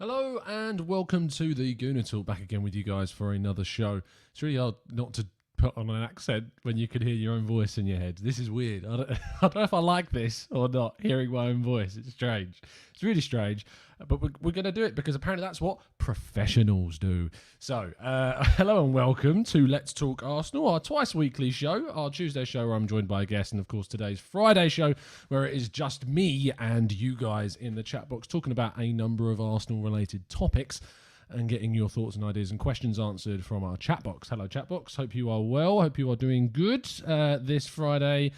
Hello and welcome to the Gooner Talk, back again with you guys for another show. It's really hard not to put on an accent when you can hear your own voice in your head. This is weird. I don't know if I like this or not, hearing my own voice. It's strange. It's really strange, but we're going to do it because apparently that's what professionals do. So, hello and welcome to Let's Talk Arsenal, our twice weekly show, our Tuesday show where I'm joined by a guest, and of course today's Friday show where it is just me and you guys in the chat box talking about a number of Arsenal related topics and getting your thoughts and ideas and questions answered from our chat box. Hello chat box, hope you are well, hope you are doing good this Friday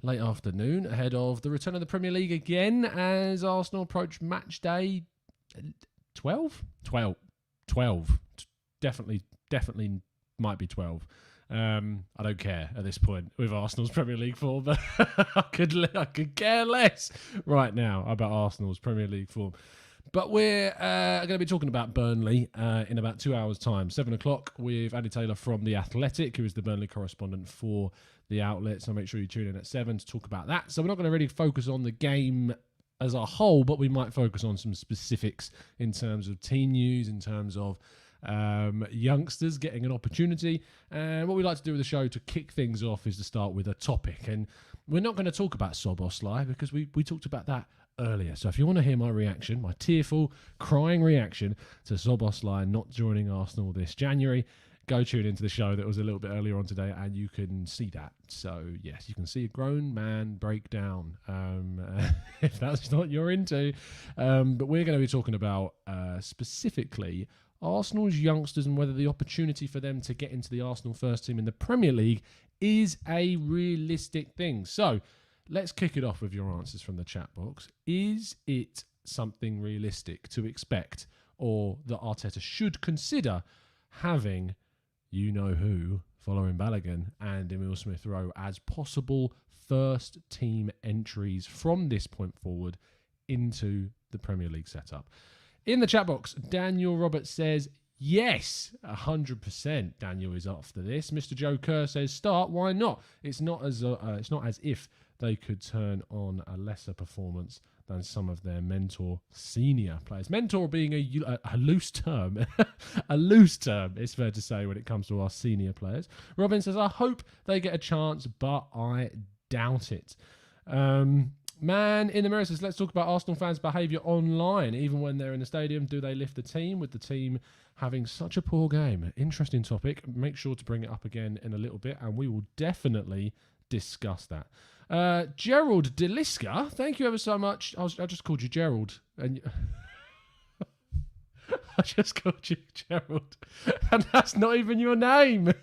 late afternoon ahead of the return of the Premier League again as Arsenal approach match day 12? 12. Definitely might be 12. I don't care at this point with Arsenal's Premier League form, but I could care less right now about Arsenal's Premier League form. But we're going to be talking about Burnley in about 2 hours' time, 7 o'clock, with Andy Taylor from The Athletic, who is the Burnley correspondent for the outlet. So make sure you tune in at 7 to talk about that. So we're not going to really focus on the game as a whole, but we might focus on some specifics in terms of team news, in terms of youngsters getting an opportunity. And what we like to do with the show to kick things off is to start with a topic. And we're not going to talk about Szoboszlai because we talked about that earlier. So if you want to hear my reaction, my tearful, crying reaction to Szoboszlai not joining Arsenal this January, go tune into the show that was a little bit earlier on today and you can see that. So yes, you can see a grown man break down if that's not you're into. But we're going to be talking about specifically Arsenal's youngsters and whether the opportunity for them to get into the Arsenal first team in the Premier League is a realistic thing. So let's kick it off with your answers from the chat box. Is it something realistic to expect, or that Arteta should consider having you-know-who following Balogun and Emil Smith-Rowe as possible first team entries from this point forward into the Premier League setup? In the chat box, Daniel Roberts says, yes, 100%. Daniel is after this. Mr. Joe Kerr says, start. Why not? It's not as if they could turn on a lesser performance than some of their senior players. Mentor being a loose term. A loose term, it's fair to say, when it comes to our senior players. Robin says, I hope they get a chance, but I doubt it. Man in the mirror says, let's talk about Arsenal fans' behaviour online. Even when they're in the stadium, do they lift the team with the team having such a poor game? Interesting topic. Make sure to bring it up again in a little bit, and we will definitely discuss that. Gerald Deliska, thank you ever so much. I just called you Gerald. And I just called you Gerald. And that's not even your name.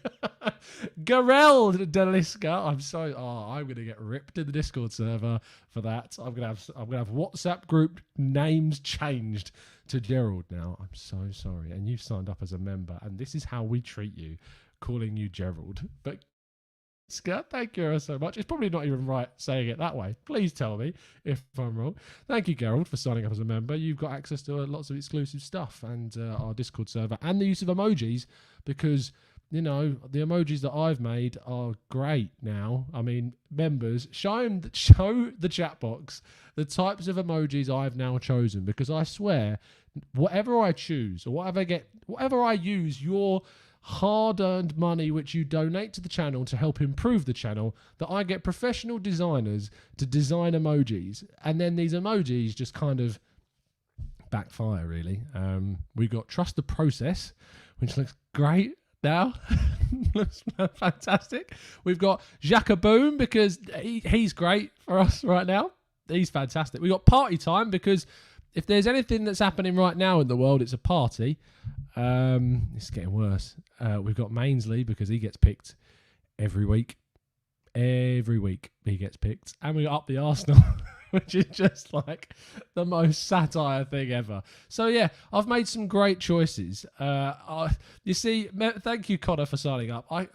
Gerald Deliska. I'm going to get ripped in the Discord server for that. I'm going to have WhatsApp group names changed to Gerald now. I'm so sorry. And you've signed up as a member, and this is how we treat you, calling you Gerald. But Scott, thank you so much. It's probably not even right saying it that way. Please tell me if I'm wrong. Thank you, Gerald, for signing up as a member. You've got access to lots of exclusive stuff and our Discord server and the use of emojis because, you know, the emojis that I've made are great now. I mean, members, show the chat box the types of emojis I've now chosen because I swear, whatever I choose or whatever I use, your hard-earned money which you donate to the channel to help improve the channel, that I get professional designers to design emojis, and then these emojis just kind of backfire, really. We've got Trust the Process, which looks great now. Looks fantastic. We've got Jackaboom because he's great for us right now. He's fantastic. We've got Party Time because if there's anything that's happening right now in the world, it's a party. It's getting worse. We've got Mainsley because he gets picked every week. Every week he gets picked. And we got Up the Arsenal, which is just like the most satire thing ever. So yeah, I've made some great choices. You see, thank you, Connor, for signing up. I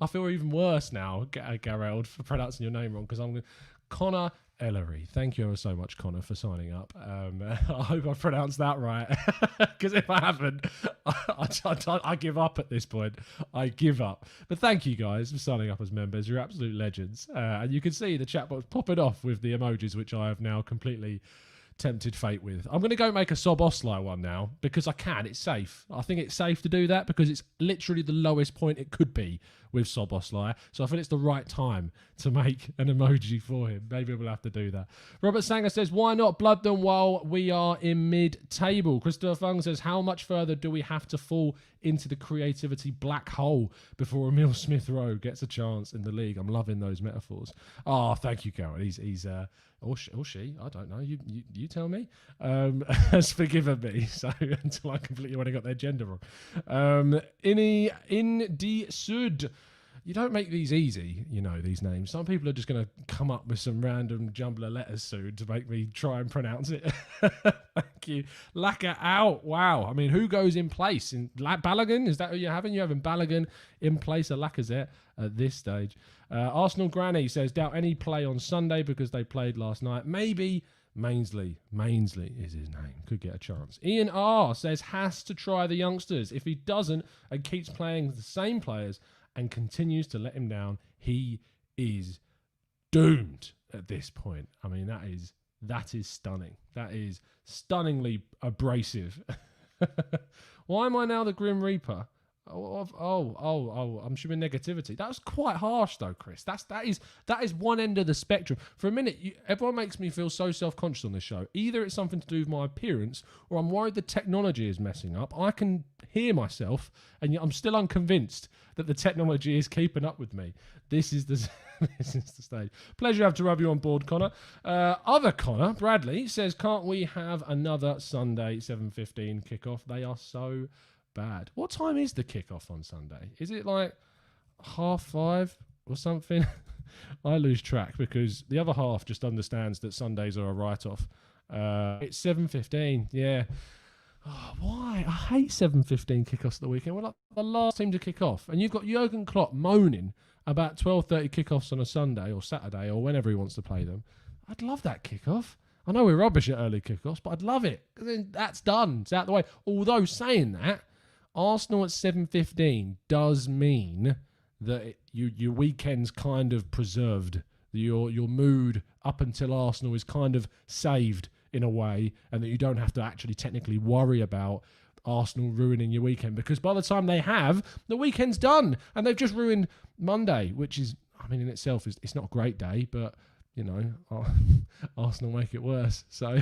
feel even worse now, Gerald, for pronouncing your name wrong, because I'm Connor Ellery. Thank you ever so much, Connor, for signing up. I hope I pronounced that right, because if I haven't, I give up at this point. I give up. But thank you guys for signing up as members. You're absolute legends. And you can see the chat box popping off with the emojis, which I have now completely tempted fate with. I'm going to go make a Szoboszlai one now because I can. It's safe. I think it's safe to do that because it's literally the lowest point it could be with Szoboszlai. So I feel it's the right time to make an emoji for him. Maybe we'll have to do that. Robert Sanger says, why not blood them while we are in mid-table? Christopher Fung says, how much further do we have to fall into the creativity black hole before Emile Smith-Rowe gets a chance in the league? I'm loving those metaphors. Oh, thank you, Carol. He's or she, I don't know. You tell me. Has forgiven me. So until I completely when I got their gender wrong. In the Sud. You don't make these easy, you know, these names. Some people are just going to come up with some random jumble of letters soon to make me try and pronounce it. Thank you. Laka out. Wow. I mean, who goes in place? Balogun? Is that who you're having? You're having Balogun in place of Lacazette at this stage. Arsenal Granny says, doubt any play on Sunday because they played last night. Maybe Mainsley is his name. Could get a chance. Ian R says, has to try the youngsters. If he doesn't and keeps playing the same players and continues to let him down, he is doomed at this point. I mean, that is stunning. That is stunningly abrasive. Why am I now the Grim Reaper? I'm showing negativity. That was quite harsh, though, Chris. That is one end of the spectrum. For a minute, everyone makes me feel so self-conscious on this show. Either it's something to do with my appearance, or I'm worried the technology is messing up. I can hear myself, and I'm still unconvinced that the technology is keeping up with me. This is the stage. Pleasure to have to rub you on board, Connor. Other Connor, Bradley, says, can't we have another Sunday 7:15 kickoff? They are so bad. What time is the kickoff on Sunday? Is it like 5:30 or something? I lose track because the other half just understands that Sundays are a write-off. It's 7:15. Yeah. Oh, why? I hate 7:15 kickoffs at the weekend. We're like the last team to kick off, and you've got Jurgen Klopp moaning about 12:30 kickoffs on a Sunday or Saturday or whenever he wants to play them. I'd love that kickoff. I know we're rubbish at early kickoffs, but I'd love it. Then that's done. It's out of the way. Although saying that, Arsenal at 7:15 does mean that your weekend's kind of preserved. Your mood up until Arsenal is kind of saved in a way, and that you don't have to actually technically worry about Arsenal ruining your weekend, because by the time they have, the weekend's done, and they've just ruined Monday, which is, I mean, in itself, it's not a great day, but you know, Arsenal make it worse. So,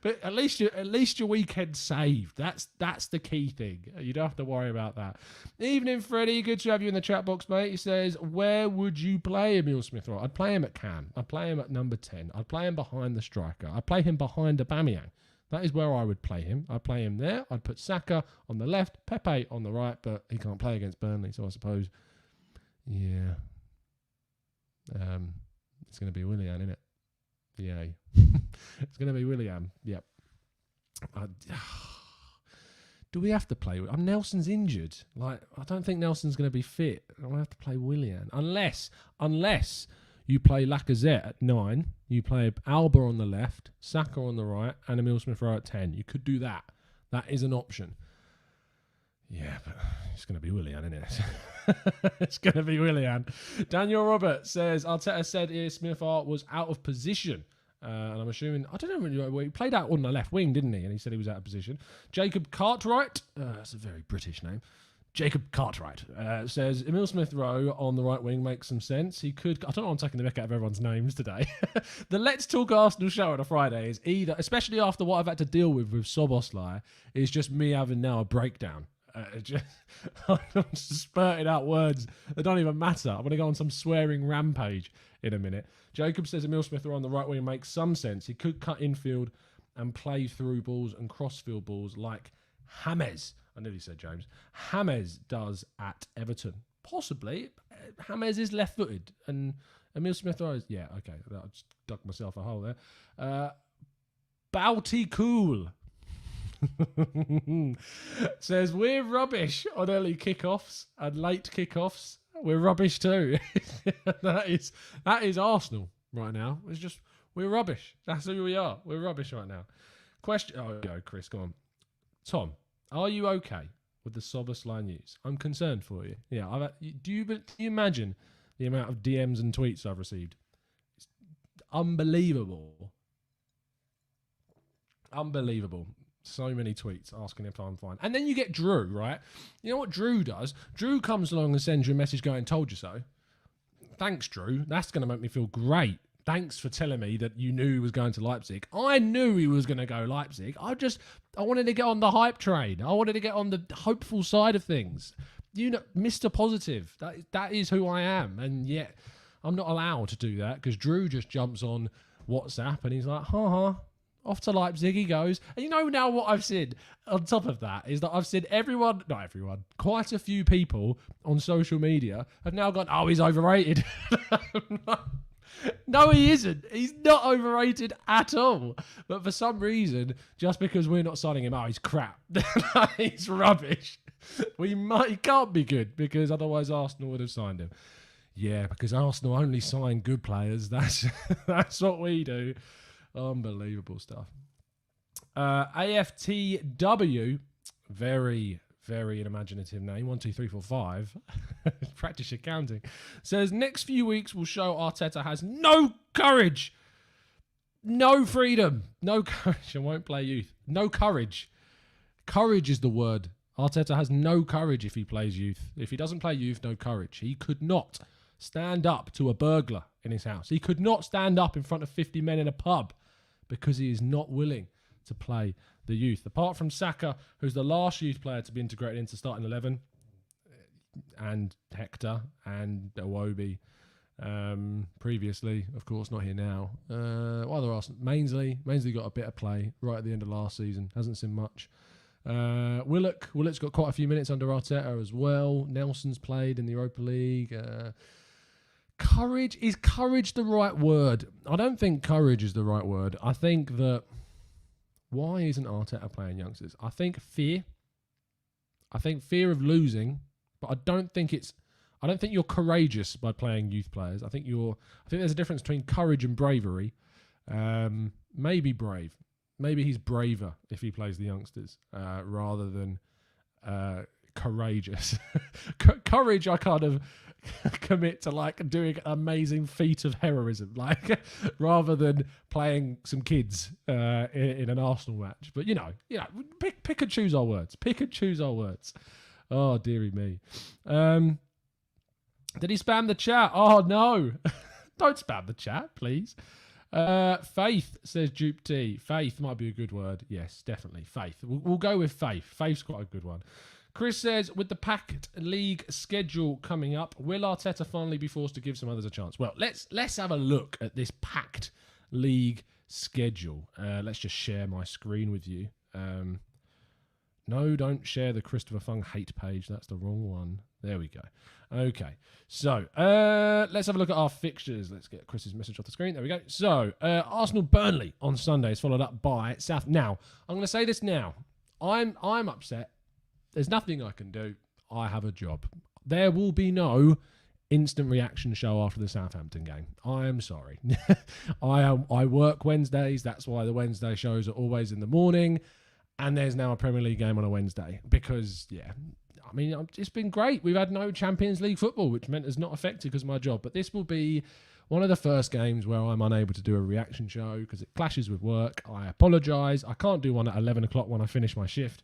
but at least your weekend's saved. That's the key thing. You don't have to worry about that. Evening, Freddie. Good to have you in the chat box, mate. He says, where would you play Emile Smith-Rowe? I'd play him at Cam. I'd play him at number 10. I'd play him behind the striker. I'd play him behind Aubameyang. That is where I would play him. I'd play him there. I'd put Saka on the left, Pepe on the right, but he can't play against Burnley, so I suppose, yeah. It's going to be Willian, isn't it? Yeah. It's going to be Willian. Yep. Do we have to play? Nelson's injured. Like, I don't think Nelson's going to be fit. I have to play Willian. Unless you play Lacazette at 9, you play Alba on the left, Saka on the right, and Emile Smith-Rowe at 10. You could do that. That is an option. Yeah, but it's going to be Willian, isn't it? It's going to be Willian. Daniel Robert says, Arteta said Smith-Rowe was out of position. And I'm assuming, I don't know, he played out on the left wing, didn't he? And he said he was out of position. Jacob Cartwright, that's a very British name. Jacob Cartwright says, Emile Smith-Rowe on the right wing makes some sense. He could, I don't know, I'm taking the mick out of everyone's names today. The Let's Talk Arsenal show on a Friday is either, especially after what I've had to deal with Szoboszlai, is just me having now a breakdown. I'm just spurting out words that don't even matter. I'm going to go on some swearing rampage in a minute. Jacob says Emile Smith-Rowe on the right wing makes some sense. He could cut infield and play through balls and crossfield balls like James. I nearly said James. James does at Everton. Possibly. James is left-footed. And Emile Smith-Rowe is... Yeah, okay. I just dug myself a hole there. Bouty Cool says, we're rubbish on early kickoffs and late kickoffs. We're rubbish too. That is Arsenal right now. It's just, we're rubbish. That's who we are. We're rubbish right now. Question. Oh, go, Chris. Go on. Tom, are you okay with the Szoboszlai news? I'm concerned for you. Yeah. Do you imagine the amount of DMs and tweets I've received? It's unbelievable. Unbelievable. So many tweets asking if I'm fine. And then you get Drew, right? You know what Drew does? Drew comes along and sends you a message going, told you so. Thanks, Drew. That's going to make me feel great. Thanks for telling me that you knew he was going to Leipzig. I knew he was going to go Leipzig. I wanted to get on the hype train. I wanted to get on the hopeful side of things. You know, Mr. Positive. That is who I am. And yet, I'm not allowed to do that because Drew just jumps on WhatsApp and he's like, off to Leipzig he goes. And you know now what I've said on top of that is that I've said not everyone, quite a few people on social media have now gone, oh, he's overrated. No, he isn't. He's not overrated at all. But for some reason, just because we're not signing him, oh, he's crap. He's rubbish. He can't be good because otherwise Arsenal would have signed him. Yeah, because Arsenal only sign good players. That's what we do. Unbelievable stuff. AFTW, very, very an imaginative name. 1, 2, 3, 4, 5. Practice your counting. Says next few weeks will show Arteta has no courage, no freedom, no courage, and won't play youth. No courage. Courage is the word. Arteta has no courage if he plays youth. If he doesn't play youth, no courage. He could not stand up to a burglar in his house. He could not stand up in front of 50 men in a pub because he is not willing to play the youth. Apart from Saka, who's the last youth player to be integrated into starting 11, and Hector and Iwobi previously, of course, not here now. What other Arsenal? Mainsley got a bit of play right at the end of last season. Hasn't seen much. Willock's got quite a few minutes under Arteta as well. Nelson's played in the Europa League. Courage, is courage the right word? I don't think courage is the right word. I think that why isn't Arteta playing youngsters? I think fear of losing, but I don't think you're courageous by playing youth players. I think there's a difference between courage and bravery. Maybe brave. Maybe he's braver if he plays the youngsters rather than courageous. Courage, I kind of commit to like doing an amazing feat of heroism, like rather than playing some kids in an Arsenal match. But you know, pick and choose our words. Pick and choose our words. Oh dearie me. Did he spam the chat? Oh no, don't spam the chat, please. Faith, says Dupe T. Faith might be a good word. Yes, definitely. Faith. We'll go with Faith. Faith's quite a good one. Chris says, with the packed league schedule coming up, will Arteta finally be forced to give some others a chance? Well, let's have a look at this packed league schedule. Let's just share my screen with you. No, don't share the Christopher Fung hate page. That's the wrong one. There we go. Okay, so let's have a look at our fixtures. Let's get Chris's message off the screen. There we go. So Arsenal-Burnley on Sunday is followed up by South. Now, I'm going to say this now. I'm upset. There's nothing I can do. I have a job. There will be no instant reaction show after the Southampton game. I am sorry. I work Wednesdays. That's why the Wednesday shows are always in the morning. And there's now a Premier League game on a Wednesday because, I mean, it's been great. We've had no Champions League football, which meant it's not affected because of my job. But this will be one of the first games where I'm unable to do a reaction show because it clashes with work. I apologise. I can't do one at 11 o'clock when I finish my shift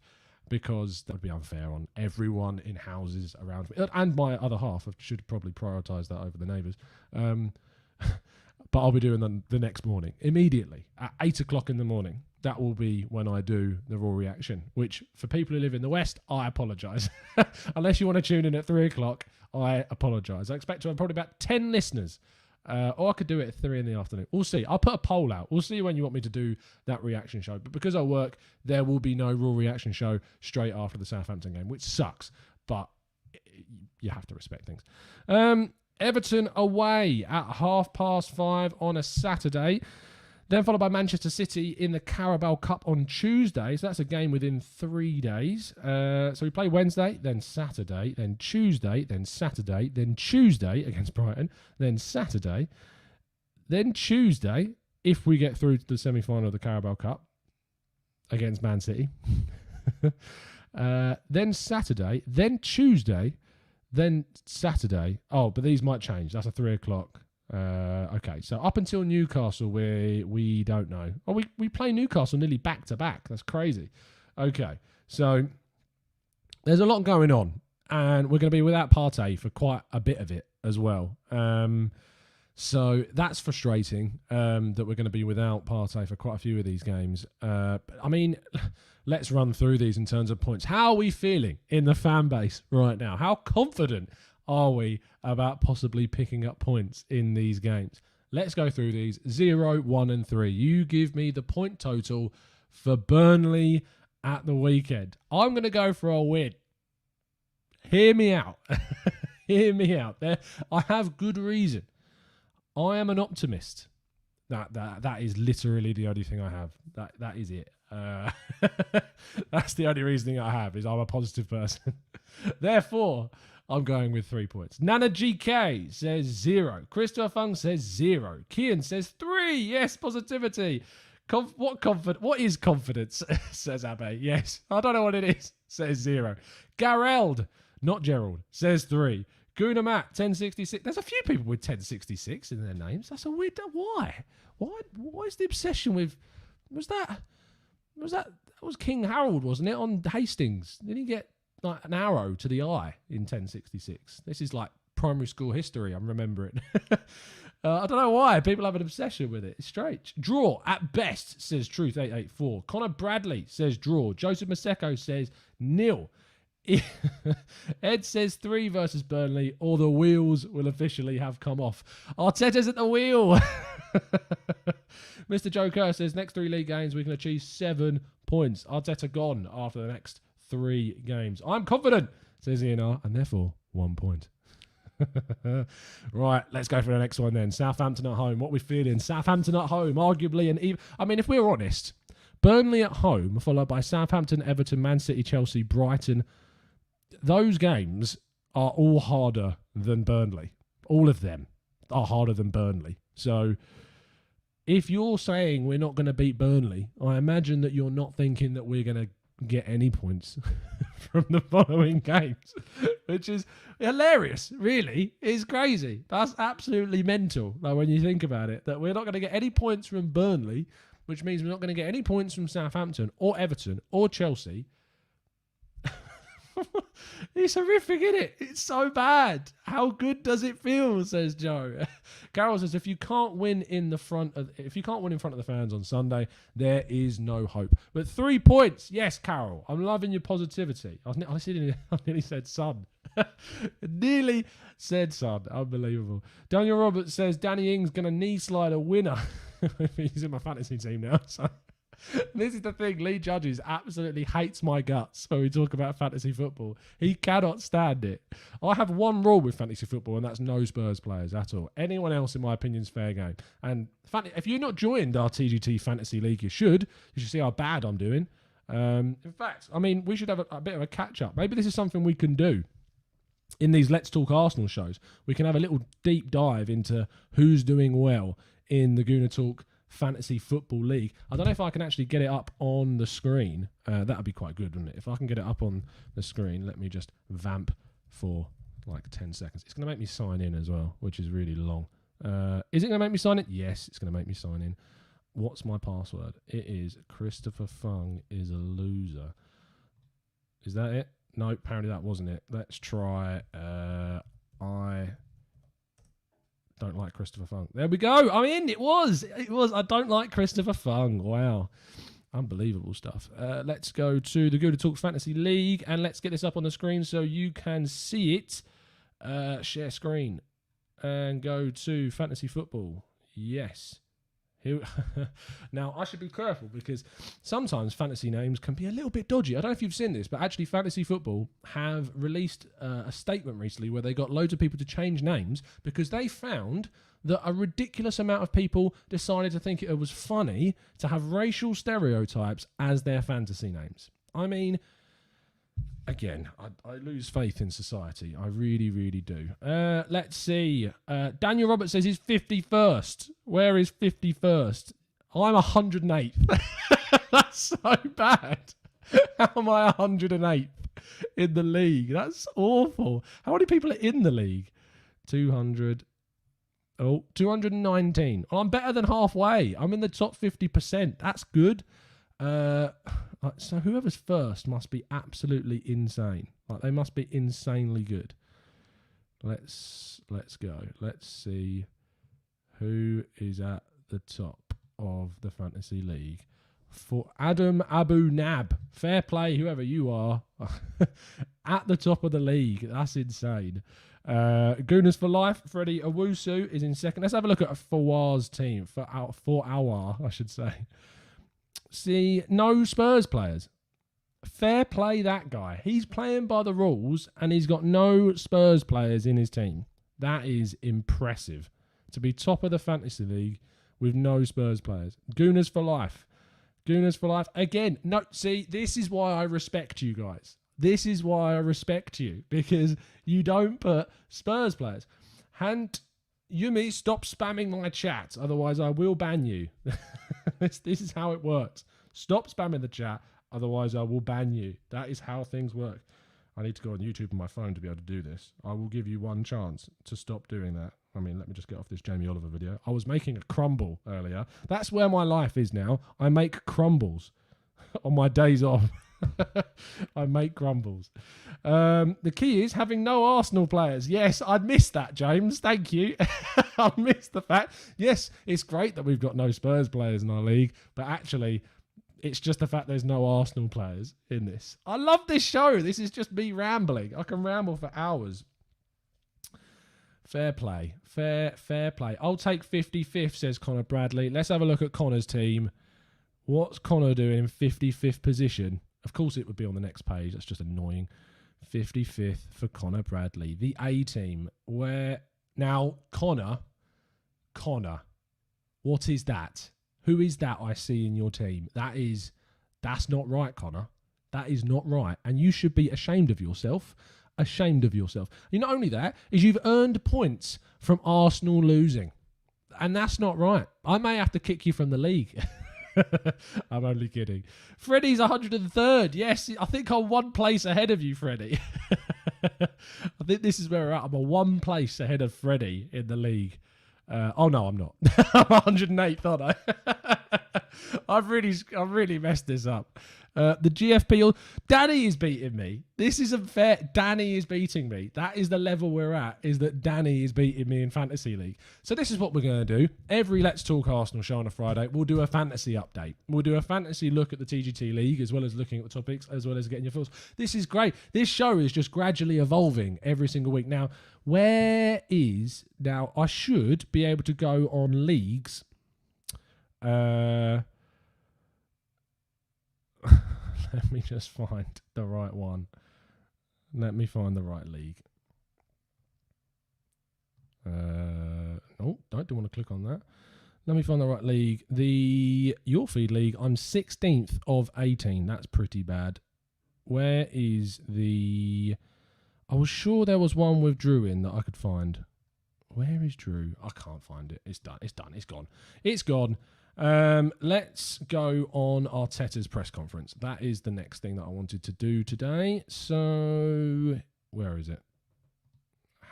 because that would be unfair on everyone in houses around me. And my other half. I should probably prioritise that over the neighbours. But I'll be doing the next morning, immediately, at 8 o'clock in the morning. That will be when I do the Raw Reaction, which for people who live in the West, I apologise. Unless you want to tune in at 3 o'clock, I apologise. I expect to have probably about 10 listeners. Or I could do it at 3 in the afternoon. We'll see. I'll put a poll out. We'll see when you want me to do that reaction show. But because I work, there will be no Raw Reaction show straight after the Southampton game, which sucks. But you have to respect things. Everton away at 5:30 on a Saturday. Then followed by Manchester City in the Carabao Cup on Tuesday. So that's a game within 3 days. So we play Wednesday, then Saturday, then Tuesday, then Saturday, then Tuesday against Brighton, then Saturday, then Tuesday, if we get through to the semi-final of the Carabao Cup against Man City. Then Saturday, then Tuesday, then Saturday. Oh, but these might change. That's a 3 o'clock. Okay, so up until Newcastle, we don't know. Oh, we play Newcastle nearly back to back. That's crazy. Okay, so there's a lot going on, and we're going to be without Partey for quite a bit of it as well. So that's frustrating that we're going to be without Partey for quite a few of these games. I mean, let's run through these in terms of points. How are we feeling in the fan base right now? How confident are we about possibly picking up points in these games? Let's go through these. 0, 1 and 3. You give me the point total for Burnley at the weekend. I'm going to go for a win. Hear me out. Hear me out. There, I have good reason. I am an optimist. That is literally the only thing I have. That is it. That's the only reasoning I have, is I'm a positive person. Therefore, I'm going with 3 points. Nana GK says 0. Christopher Fung says 0. Kian says 3. Yes, positivity. What is confidence? Says Abe. Yes. I don't know what it is. Says 0. Gareld, not Gerald, says 3. Gunamat, 1066. There's a few people with 1066 in their names. That's a weird... Why? Why is the obsession with... That was King Harold, wasn't it, on Hastings? Didn't he get like an arrow to the eye in 1066? This is like primary school history. I'm remembering. I don't know why people have an obsession with it. It's strange. Draw at best, says Truth 884. Connor Bradley says draw. Joseph Maseko says 0. Ed says 3 versus Burnley, or the wheels will officially have come off. Arteta's at the wheel. Mr. Joe Kerr says next 3 league games we can achieve 7 points. Arteta gone after the next 3 games. I'm confident, says Ian R, and therefore 1 point. Right, let's go for the next one then. Southampton at home. What are we feeling? Southampton at home, arguably, and even, I mean, if we're honest, Burnley at home, followed by Southampton, Everton, Man City, Chelsea, Brighton. Those games are all harder than Burnley. All of them are harder than Burnley. So if you're saying we're not going to beat Burnley, I imagine that you're not thinking that we're going to get any points from the following games, which is hilarious, really. It's crazy. That's absolutely mental, like, when you think about it, that we're not going to get any points from Burnley, which means we're not going to get any points from Southampton or Everton or Chelsea. It's horrific, isn't it? It's so bad. How good does it feel? Says Joe. Carol says if you can't win in front of the fans on Sunday, there is no hope. But 3 points, yes, Carol. I'm loving your positivity. I nearly said son. Nearly said son. Unbelievable. Daniel Roberts says Danny Ings gonna knee slide a winner. He's in my fantasy team now, so. This is the thing, Lee Judges absolutely hates my guts when we talk about fantasy football. He cannot stand it. I have one rule with fantasy football, and that's no Spurs players at all. Anyone else, in my opinion, is fair game. And if you're not joined our TGT Fantasy League, you should see how bad I'm doing. In fact, I mean, we should have a bit of a catch-up. Maybe this is something we can do in these Let's Talk Arsenal shows. We can have a little deep dive into who's doing well in the Gooner Talk Fantasy Football League. I don't know if I can actually get it up on the screen. That would be quite good, wouldn't it? If I can get it up on the screen, let me just vamp for like 10 seconds. It's going to make me sign in as well, which is really long. Is it going to make me sign in? Yes, it's going to make me sign in. What's my password? It is Christopher Fung is a loser. Is that it? No, apparently that wasn't it. Let's try. I don't like Christopher Fung. There we go. I'm in. It was. I don't like Christopher Fung. Wow. Unbelievable stuff. Let's go to the Gooner Talks Fantasy League, and let's get this up on the screen so you can see it. Share screen and go to Fantasy Football. Yes. Now, I should be careful because sometimes fantasy names can be a little bit dodgy. I don't know if you've seen this, but actually Fantasy Football have released a statement recently where they got loads of people to change names because they found that a ridiculous amount of people decided to think it was funny to have racial stereotypes as their fantasy names. I mean, again, I lose faith in society. I really, really do. Let's see. Daniel Roberts says he's 51st. Where is 51st? I'm 108th. That's so bad. How am I 108th in the league? That's awful. How many people are in the league? 200. Oh, 219. Oh, I'm better than halfway. I'm in the top 50%. That's good. So whoever's first must be absolutely insane. Like, they must be insanely good. Let's go. Let's see who is at the top of the fantasy league. For Adam Abu Nab, fair play, whoever you are, at the top of the league. That's insane. Gooners for life. Freddie Owusu is in second. Let's have a look at Fawar's team. For our, I should say. See, no Spurs players. Fair play, that guy. He's playing by the rules, and he's got no Spurs players in his team. That is impressive. To be top of the fantasy league with no Spurs players. Gooners for life. Gooners for life. Again, no, see, this is why I respect you guys. This is why I respect you, because you don't put Spurs players. And Yumi, stop spamming my chat, otherwise I will ban you. This is how it works. Stop spamming the chat, otherwise I will ban you. That is how things work. I need to go on YouTube on my phone to be able to do this. I will give you one chance to stop doing that. I mean, let me just get off this Jamie Oliver video. I was making a crumble earlier. That's where my life is now. I make crumbles on my days off. I make crumbles. The key is having no Arsenal players. Yes, I'd missed that, James. Thank you. I missed the fact. Yes, it's great that we've got no Spurs players in our league, but actually, it's just the fact there's no Arsenal players in this. I love this show. This is just me rambling. I can ramble for hours. Fair play. Fair play. I'll take 55th, says Connor Bradley. Let's have a look at Connor's team. What's Connor doing in 55th position? Of course it would be on the next page. That's just annoying. 55th for Connor Bradley. The A team. Where now, Connor, what is that? Who is that I see in your team? That's not right, Connor. That is not right. And you should be ashamed of yourself. Ashamed of yourself. And not only that, is you've earned points from Arsenal losing. And that's not right. I may have to kick you from the league. I'm only kidding. Freddie's 103rd. Yes, I think I'm one place ahead of you, Freddie. I think this is where we're at. I'm a one place ahead of Freddie in the league. Oh no, I'm not. I'm 108th, aren't I? I've really messed this up. The GFP, Danny is beating me. This isn't fair. Danny is beating me. That is the level we're at, is that Danny is beating me in Fantasy League. So this is what we're going to do. Every Let's Talk Arsenal show on a Friday, we'll do a fantasy update. We'll do a fantasy look at the TGT League, as well as looking at the topics, as well as getting your thoughts. This is great. This show is just gradually evolving every single week. Now, I should be able to go on leagues. Let me just find the right one. Let me find the right league. No, I don't want to click on that. Let me find the right league. The Your Feed League, I'm 16th of 18. That's pretty bad. Where is the... I was sure there was one with Drew in that I could find. Where is Drew? I can't find it. It's done. It's done. It's gone. It's gone. Let's go on Arteta's press conference. That is the next thing that I wanted to do today. So, where is it?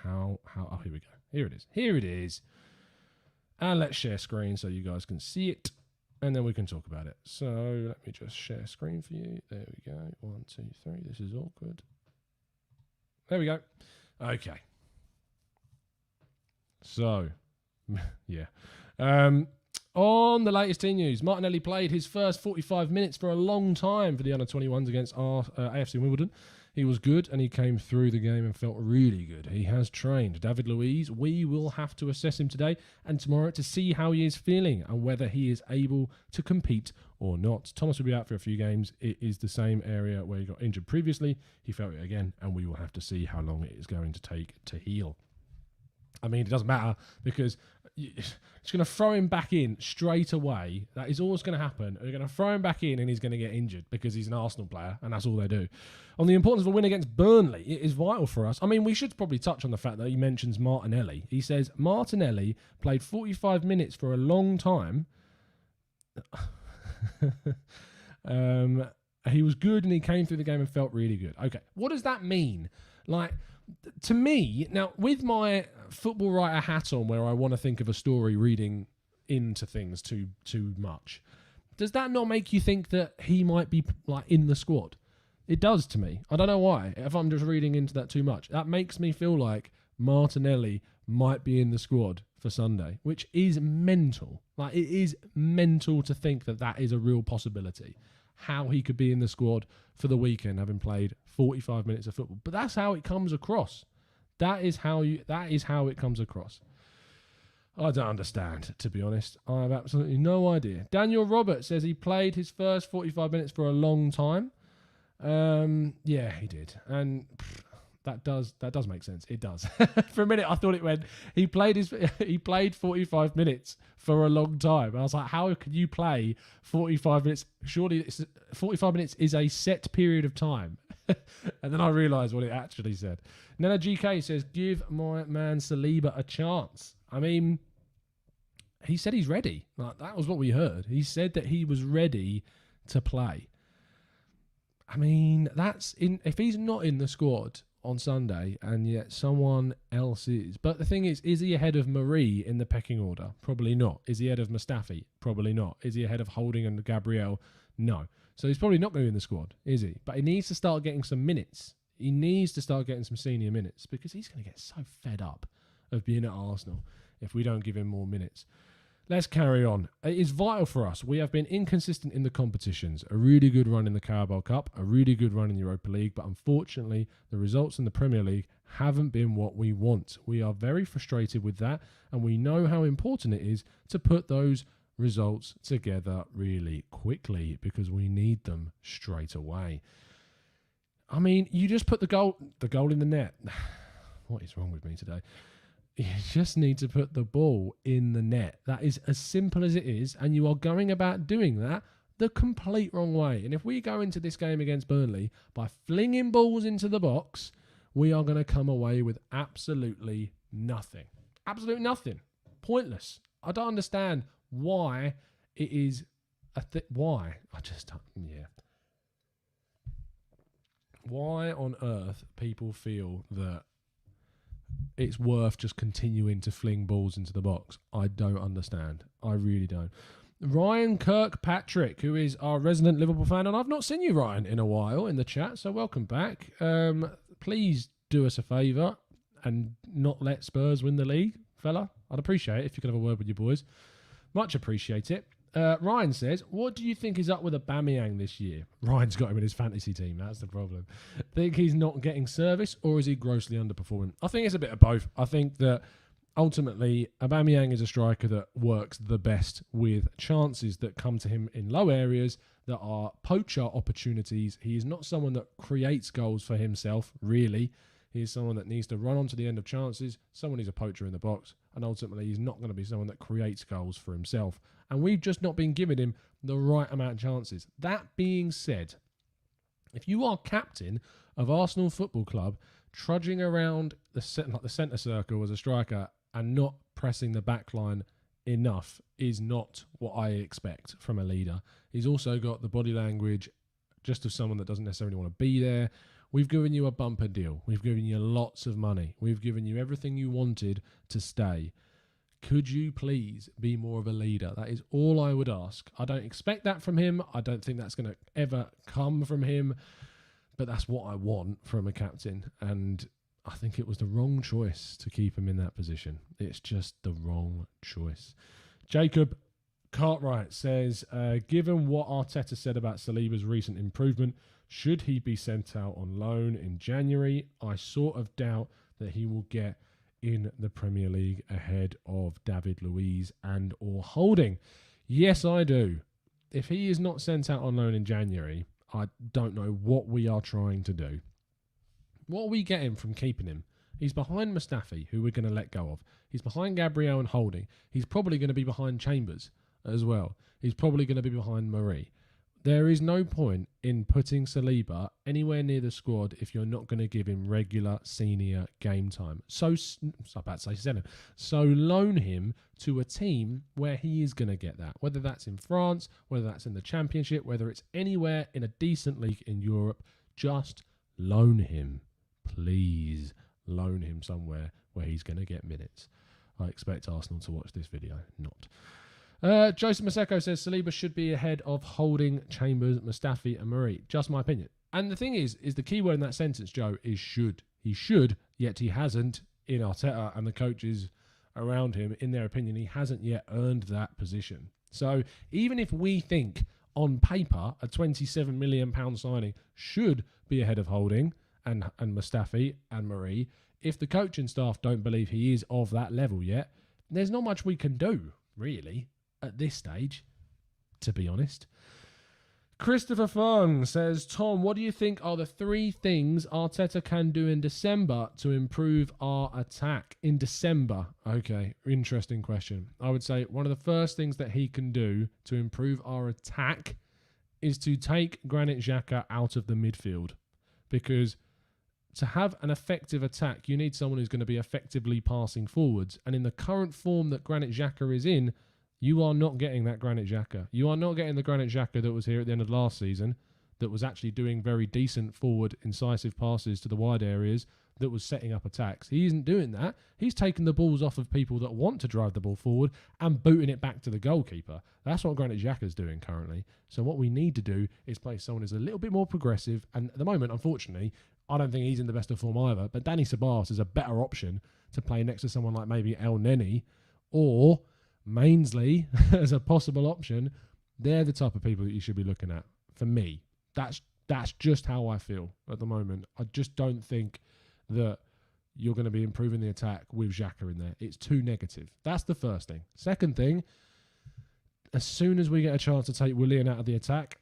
Oh, here we go. Here it is. Here it is. And let's share screen so you guys can see it. And then we can talk about it. So, let me just share screen for you. There we go. 1, 2, 3. This is awkward. There we go. Okay. So, yeah. On the latest team news, Martinelli played his first 45 minutes for a long time for the under-21s against AFC Wimbledon. He was good and he came through the game and felt really good. He has trained. David Luiz, we will have to assess him today and tomorrow to see how he is feeling and whether he is able to compete or not. Thomas will be out for a few games. It is the same area where he got injured previously. He felt it again and we will have to see how long it is going to take to heal. I mean, it doesn't matter because it's going to throw him back in straight away. That is always going to happen. They're going to throw him back in and he's going to get injured because he's an Arsenal player and that's all they do. On the importance of a win against Burnley, it is vital for us. I mean, we should probably touch on the fact that he mentions Martinelli. He says, Martinelli played 45 minutes for a long time. He was good and he came through the game and felt really good. Okay, what does that mean? Like, to me, now with my football writer hat on where I want to think of a story reading into things too much. Does that not make you think that he might be like in the squad? It does to me. I don't know why. If I'm just reading into that too much, that makes me feel like Martinelli might be in the squad for Sunday, which is mental. Like, it is mental to think that that is a real possibility. How he could be in the squad for the weekend, having played 45 minutes of football. But that's how it comes across. That is how it comes across. I don't understand, to be honest. I have absolutely no idea. Daniel Roberts says he played his first 45 minutes for a long time. Yeah, he did. And that does make sense. It does. For a minute, I thought it went, he played 45 minutes for a long time. I was like, how can you play 45 minutes? Surely 45 minutes is a set period of time. And then I realised what it actually said. Nana GK says, give my man Saliba a chance. I mean, he said he's ready. Like, that was what we heard. He said that he was ready to play. I mean, if he's not in the squad on Sunday and yet someone else is. But the thing is he ahead of Marie in the pecking order? Probably not. Is he ahead of Mustafi? Probably not. Is he ahead of Holding and Gabriel? No. So he's probably not going to be in the squad, is he? But he needs to start getting some minutes. He needs to start getting some senior minutes because he's going to get so fed up of being at Arsenal if we don't give him more minutes. Let's carry on. It is vital for us. We have been inconsistent in the competitions. A really good run in the Carabao Cup, a really good run in the Europa League, but unfortunately, the results in the Premier League haven't been what we want. We are very frustrated with that, and we know how important it is to put those results together really quickly because we need them straight away. I mean, you just put the goal in the net. What is wrong with me today? You just need to put the ball in the net. That is as simple as it is, and you are going about doing that the complete wrong way. And if we go into this game against Burnley by flinging balls into the box, we are going to come away with absolutely nothing. Absolutely nothing. Pointless. I don't understand why it is why? I just don't, yeah. Why on earth people feel that it's worth just continuing to fling balls into the box, I don't understand. I really don't. Ryan Kirkpatrick, who is our resident Liverpool fan, and I've not seen you, Ryan, in a while in the chat, so welcome back. Please do us a favour and not let Spurs win the league, fella. I'd appreciate it if you could have a word with your boys. Much appreciate it. Ryan says, what do you think is up with Aubameyang this year? Ryan's got him in his fantasy team. That's the problem. Think he's not getting service, or is he grossly underperforming? I think it's a bit of both. I think that ultimately Aubameyang is a striker that works the best with chances that come to him in low areas that are poacher opportunities. He is not someone that creates goals for himself, really. He is someone that needs to run onto the end of chances, someone who's a poacher in the box, and ultimately he's not going to be someone that creates goals for himself. And we've just not been giving him the right amount of chances. That being said, if you are captain of Arsenal Football Club, trudging around the centre circle as a striker and not pressing the back line enough is not what I expect from a leader. He's also got the body language just of someone that doesn't necessarily want to be there. We've given you a bumper deal. We've given you lots of money. We've given you everything you wanted to stay. Could you please be more of a leader? That is all I would ask. I don't expect that from him. I don't think that's going to ever come from him. But that's what I want from a captain. And I think it was the wrong choice to keep him in that position. It's just the wrong choice. Jacob Cartwright says, given what Arteta said about Saliba's recent improvement, should he be sent out on loan in January? I sort of doubt that he will get in the Premier League ahead of David Luiz and or Holding. Yes, I do. If he is not sent out on loan in January, I don't know what we are trying to do. What are we getting from keeping him? He's behind Mustafi, who we're going to let go of. He's behind Gabriel and Holding. He's probably going to be behind Chambers as well. He's probably going to be behind Marie. There is no point in putting Saliba anywhere near the squad if you're not going to give him regular senior game time. So loan him to a team where he is going to get that. Whether that's in France, whether that's in the Championship, whether it's anywhere in a decent league in Europe, just loan him. Please loan him somewhere where he's going to get minutes. I expect Arsenal to watch this video, not. Joseph Maseko says Saliba should be ahead of Holding, Chambers, Mustafi and Murray. Just my opinion. And the thing is the key word in that sentence, Joe, is should. He should, yet he hasn't in Arteta and the coaches around him. In their opinion, he hasn't yet earned that position. So even if we think on paper a £27 million signing should be ahead of Holding and Mustafi and Murray, if the coaching staff don't believe he is of that level yet, there's not much we can do, really, at this stage, to be honest. Christopher Fung says, Tom, what do you think are the 3 things Arteta can do in December to improve our attack? In December? Okay, interesting question. I would say one of the first things that he can do to improve our attack is to take Granit Xhaka out of the midfield. Because to have an effective attack, you need someone who's going to be effectively passing forwards. And in the current form that Granit Xhaka is in, you are not getting that Granit Xhaka. You are not getting the Granit Xhaka that was here at the end of last season, that was actually doing very decent forward, incisive passes to the wide areas, that was setting up attacks. He isn't doing that. He's taking the balls off of people that want to drive the ball forward and booting it back to the goalkeeper. That's what Granit Xhaka is doing currently. So what we need to do is play someone who's a little bit more progressive. And at the moment, unfortunately, I don't think he's in the best of form either. But Danny Ceballos is a better option to play next to someone like maybe El Neni or Mainsley as a possible option. They're the type of people that you should be looking at. For me, that's just how I feel at the moment. I just don't think that you're going to be improving the attack with Xhaka in there. It's too negative. That's the first thing. Second thing, as soon as we get a chance to take Willian out of the attack,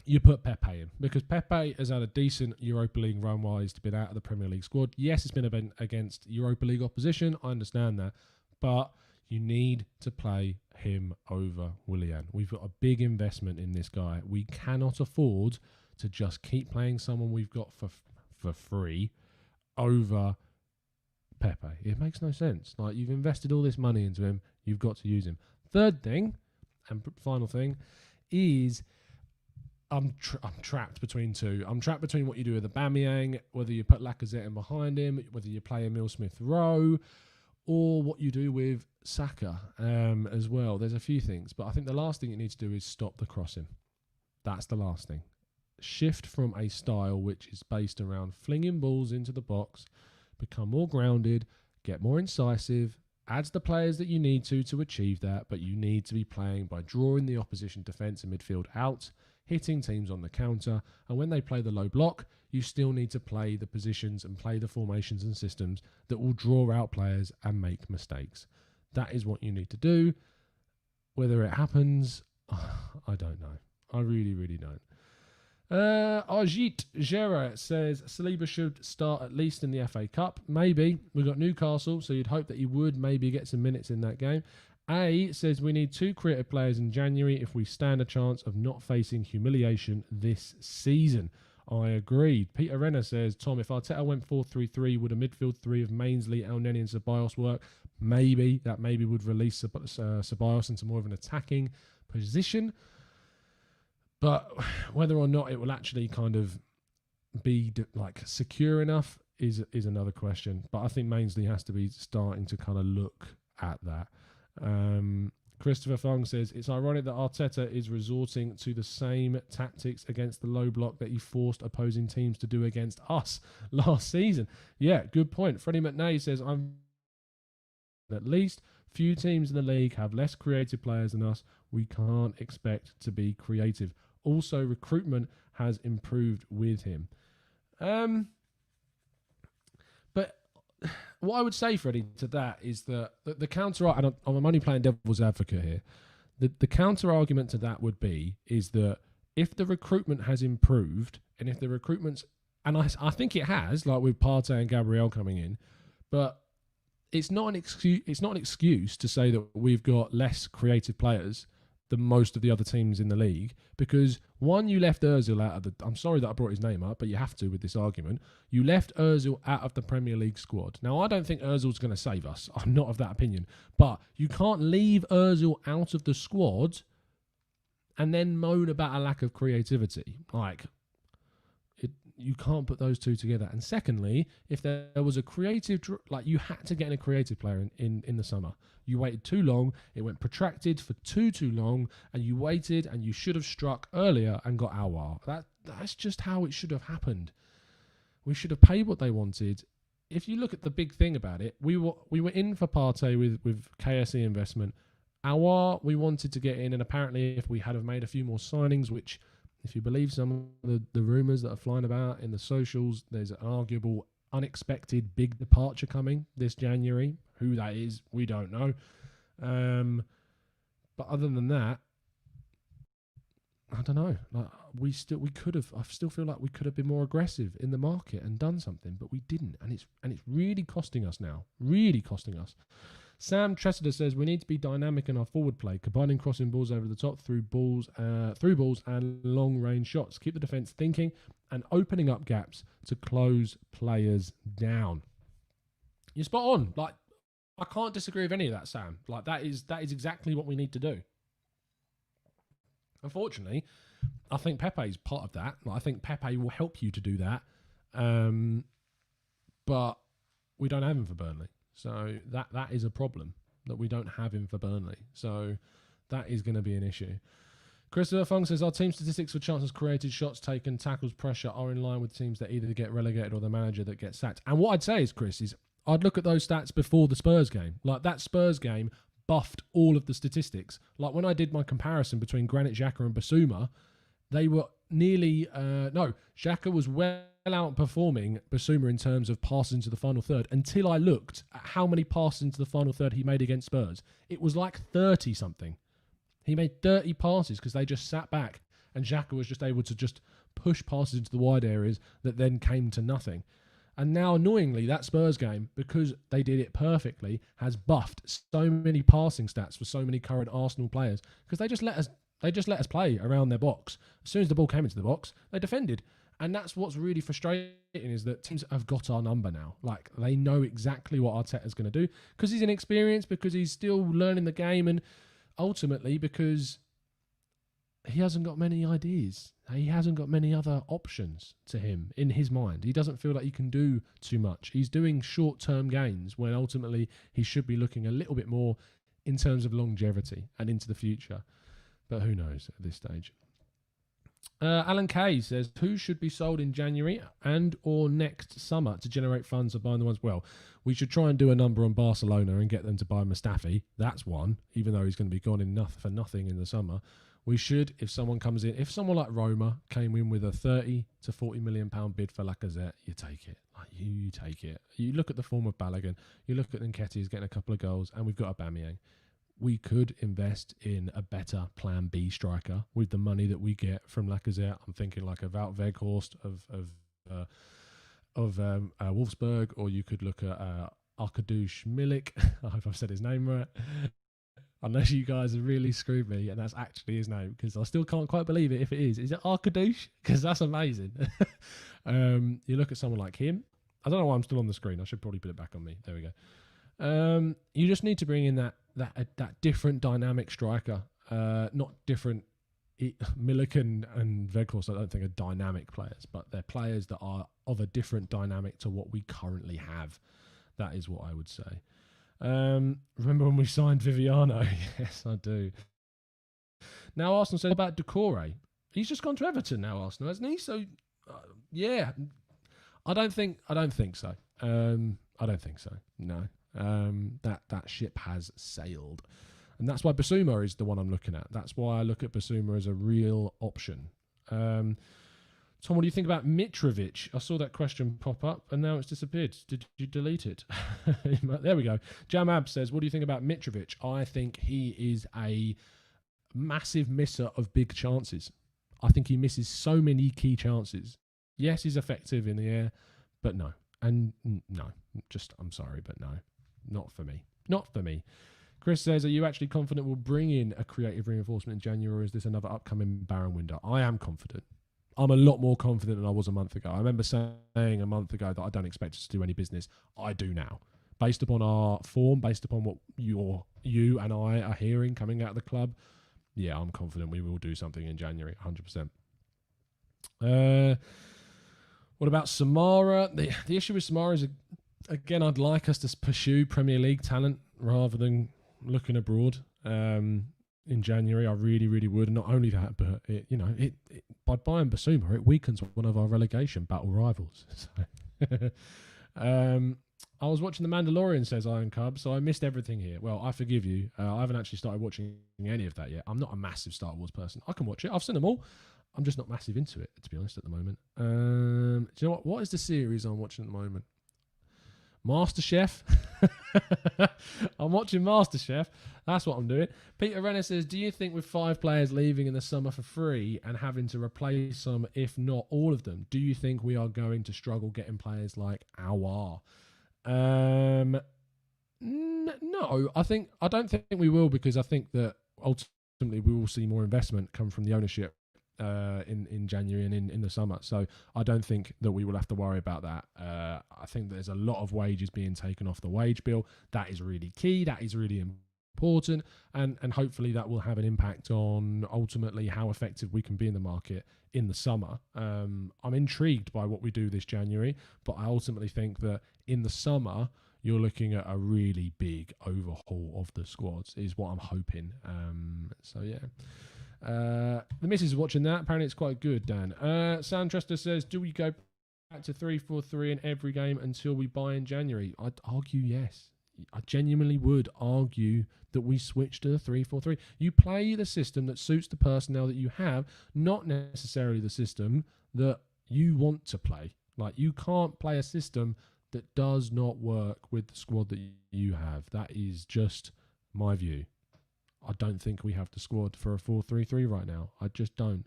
you put Pepe in. Because Pepe has had a decent Europa League run while he's been out of the Premier League squad. Yes, it's been against Europa League opposition. I understand that. But you need to play him over Willian. We've got a big investment in this guy. We cannot afford to just keep playing someone we've got for free over Pepe. It makes no sense. Like, you've invested all this money into him, you've got to use him. Third thing, and final thing, is I'm trapped between two. I'm trapped between what you do with Aubameyang, whether you put Lacazette in behind him, whether you play Emil Smith-Rowe, or what you do with Saka as well. There's a few things, but I think the last thing you need to do is stop the crossing. That's the last thing. Shift from a style which is based around flinging balls into the box, become more grounded, get more incisive, adds the players that you need to achieve that, but you need to be playing by drawing the opposition defence and midfield out, hitting teams on the counter, and when they play the low block, you still need to play the positions and play the formations and systems that will draw out players and make mistakes. That is what you need to do. Whether it happens, I don't know. I really, really don't. Ajit Gera says Saliba should start at least in the FA Cup. Maybe. We've got Newcastle, so you'd hope that he would maybe get some minutes in that game. A says we need 2 creative players in January if we stand a chance of not facing humiliation this season. I agreed. Peter Renner says, Tom, if Arteta went 4-3-3, would a midfield 3 of Mainsley, El Neni and Ceballos work? Maybe. That maybe would release Ceballos into more of an attacking position. But whether or not it will actually kind of be like secure enough is another question. But I think Mainsley has to be starting to kind of look at that. Christopher Fong says, it's ironic that Arteta is resorting to the same tactics against the low block that he forced opposing teams to do against us last season. Yeah, good point. Freddie McNay says, at least few teams in the league have less creative players than us. We can't expect to be creative. Also, recruitment has improved with him. But what I would say, Freddie, to that is that the counter, and I'm only playing devil's advocate here, the counter argument to that would be is that if the recruitment has improved, and if the recruitment's, and I think it has, like with Partey and Gabriel coming in, but it's not an excuse. It's not an excuse to say that we've got less creative players than most of the other teams in the league, because one, you left Ozil out of the... I'm sorry that I brought his name up, but you have to with this argument. You left Ozil out of the Premier League squad. Now, I don't think Ozil's going to save us. I'm not of that opinion. But you can't leave Ozil out of the squad and then moan about a lack of creativity. Like, you can't put those two together. And secondly, if there was a creative, like you had to get in a creative player in the summer. You waited too long. It went protracted for too long, and you waited, and you should have struck earlier and got Aouar. That's just how it should have happened. We should have paid what they wanted. If you look at the big thing about it, we were in for Partey with KSE investment. Aouar, we wanted to get in, and apparently if we had have made a few more signings, which, if you believe some of the rumours that are flying about in the socials, there's an arguable, unexpected big departure coming this January. Who that is, we don't know. But other than that, I don't know. Like we could have. I still feel like we could have been more aggressive in the market and done something, but we didn't, and it's really costing us now. Really costing us. Sam Tressida says we need to be dynamic in our forward play, combining crossing balls over the top through balls and long range shots. Keep the defence thinking and opening up gaps to close players down. You're spot on. Like, I can't disagree with any of that, Sam. Like that is exactly what we need to do. Unfortunately, I think Pepe is part of that. Like, I think Pepe will help you to do that, but we don't have him for Burnley. So that is a problem, that we don't have him for Burnley. So that is going to be an issue. Christopher Fung says, our team statistics for chances created, shots taken, tackles, pressure are in line with teams that either get relegated or the manager that gets sacked. And what I'd say is, Chris, is I'd look at those stats before the Spurs game. Like, that Spurs game buffed all of the statistics. Like, when I did my comparison between Granit Xhaka and Basuma, they were nearly... Xhaka was well outperforming Basuma in terms of passes into the final third until I looked at how many passes into the final third he made against Spurs. It was like 30-something. He made 30 passes because they just sat back and Xhaka was just able to just push passes into the wide areas that then came to nothing. And now, annoyingly, that Spurs game, because they did it perfectly, has buffed so many passing stats for so many current Arsenal players because they just let us play around their box. As soon as the ball came into the box, they defended. And that's what's really frustrating, is that teams have got our number now. Like, they know exactly what Arteta's going to do because he's inexperienced, because he's still learning the game, and ultimately because he hasn't got many ideas. He hasn't got many other options to him in his mind. He doesn't feel like he can do too much. He's doing short-term gains when ultimately he should be looking a little bit more in terms of longevity and into the future. But who knows at this stage. Alan Kay says, who should be sold in January and or next summer to generate funds for buying the ones? Well, we should try and do a number on Barcelona and get them to buy Mustafi. That's one, even though he's going to be gone for nothing in the summer. We should, if someone comes in, if someone like Roma came in with a 30 to 40 million pound bid for Lacazette, you take it. Like, you take it. You look at the form of Balogun, you look at Nketiah's getting a couple of goals, and we've got Aubameyang. We could invest in a better plan B striker with the money that we get from Lacazette. I'm thinking like a Wout Weghorst of Wolfsburg, or you could look at Arkadiusz Milik. I hope I've said his name right. Unless you guys have really screwed me and that's actually his name, because I still can't quite believe it if it is. Is it Arkadiusz? Because that's amazing. You look at someone like him. I don't know why I'm still on the screen. I should probably put it back on me. There we go. You just need to bring in that different dynamic striker. Not different. Milik and Weghorst, I don't think, are dynamic players, but they're players that are of a different dynamic to what we currently have. That is what I would say. Remember when we signed Viviano? Yes, I do. Now Arsenal said about Doucouré. He's just gone to Everton now, Arsenal, hasn't he? So, yeah, I don't think so. I don't think so. No, that ship has sailed, and that's why Basuma is the one I'm looking at. That's why I look at Basuma as a real option. Tom, what do you think about Mitrovic? I saw that question pop up and now it's disappeared. Did you delete it? There we go. Jamab says, what do you think about Mitrovic? I think he is a massive misser of big chances. I think he misses so many key chances. Yes, he's effective in the air, but no. And no, I'm sorry, but no. Not for me. Not for me. Chris says, are you actually confident we'll bring in a creative reinforcement in January, or is this another upcoming Baron window? I am confident. I'm a lot more confident than I was a month ago. I remember saying a month ago that I don't expect us to do any business. I do now. Based upon our form, based upon what you and I are hearing coming out of the club, yeah, I'm confident we will do something in January, 100%. What about Samara? The issue with Samara is, again, I'd like us to pursue Premier League talent rather than looking abroad. In January, I really, really would. And not only that, but by buying Basuma, it weakens one of our relegation battle rivals. So, I was watching The Mandalorian, says Iron Cub, so I missed everything here. Well, I forgive you. I haven't actually started watching any of that yet. I'm not a massive Star Wars person. I can watch it. I've seen them all. I'm just not massive into it, to be honest, at the moment. Do you know what? What is the series I'm watching at the moment? MasterChef. I'm watching MasterChef. That's what I'm doing. Peter Renner says, do you think with 5 players leaving in the summer for free and having to replace some, if not all of them, do you think we are going to struggle getting players like Awar? No, I don't think we will, because I think that ultimately we will see more investment come from the ownership in January and in the summer. So I don't think that we will have to worry about that. I think there's a lot of wages being taken off the wage bill. That is really key. That is really important. And hopefully that will have an impact on ultimately how effective we can be in the market in the summer. I'm intrigued by what we do this January, but I ultimately think that in the summer you're looking at a really big overhaul of the squads is what I'm hoping. So yeah. The missus is watching that. Apparently it's quite good, Dan. Soundtrester says, do we go back to 3-4-3 in every game until we buy in January? I'd argue yes. I genuinely would argue that we switch to the 3-4-3. You play the system that suits the personnel that you have, not necessarily the system that you want to play. Like, you can't play a system that does not work with the squad that you have. That is just my view. I don't think we have the squad for a 4-3-3 right now. I just don't.